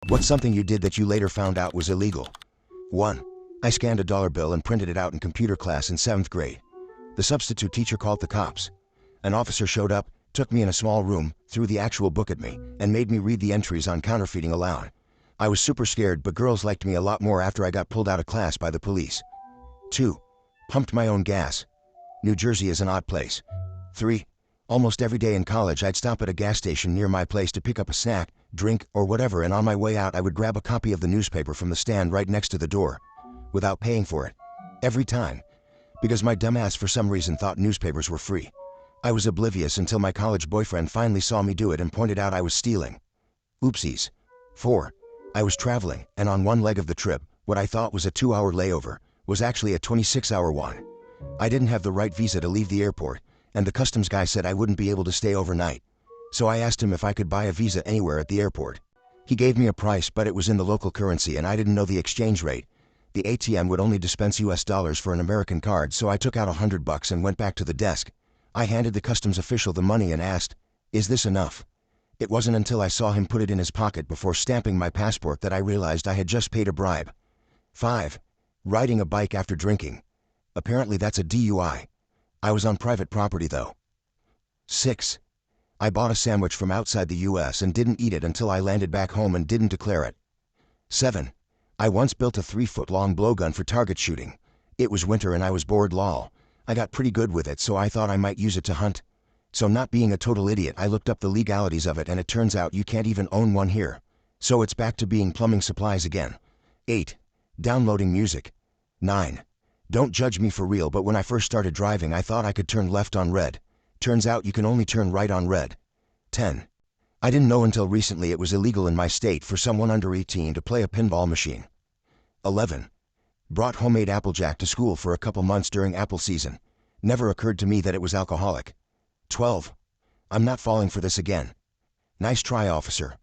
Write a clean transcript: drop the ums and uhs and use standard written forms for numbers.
What's something you did that you later found out was illegal? 1. I scanned a dollar bill and printed it out in computer class in 7th grade. The substitute teacher called the cops. An officer showed up, took me in a small room, threw the actual book at me, and made me read the entries on counterfeiting aloud. I was super scared, but girls liked me a lot more after I got pulled out of class by the police. 2. Pumped my own gas. New Jersey is an odd place. 3. Almost every day in college I'd stop at a gas station near my place to pick up a snack, drink, or whatever, and on my way out I would grab a copy of the newspaper from the stand right next to the door, without paying for it. Every time. Because my dumbass for some reason thought newspapers were free. I was oblivious until my college boyfriend finally saw me do it and pointed out I was stealing. Oopsies. 4. I was traveling, and on one leg of the trip, what I thought was a 2-hour layover was actually a 26-hour one. I didn't have the right visa to leave the airport, and the customs guy said I wouldn't be able to stay overnight. So I asked him if I could buy a visa anywhere at the airport. He gave me a price, but it was in the local currency and I didn't know the exchange rate. The ATM would only dispense US dollars for an American card, so I took out $100 and went back to the desk. I handed the customs official the money and asked, "Is this enough?" It wasn't until I saw him put it in his pocket before stamping my passport that I realized I had just paid a bribe. 5. Riding a bike after drinking. Apparently that's a DUI. I was on private property though. 6. I bought a sandwich from outside the US and didn't eat it until I landed back home and didn't declare it. 7. I once built a 3-foot-long blowgun for target shooting. It was winter and I was bored lol. I got pretty good with it, so I thought I might use it to hunt. So not being a total idiot, I looked up the legalities of it and it turns out you can't even own one here. So it's back to being plumbing supplies again. 8. Downloading music. 9. Don't judge me for real, but when I first started driving I thought I could turn left on red. Turns out you can only turn right on red. 10. I didn't know until recently it was illegal in my state for someone under 18 to play a pinball machine. 11. Brought homemade Applejack to school for a couple months during apple season. Never occurred to me that it was alcoholic. 12. I'm not falling for this again. Nice try, officer.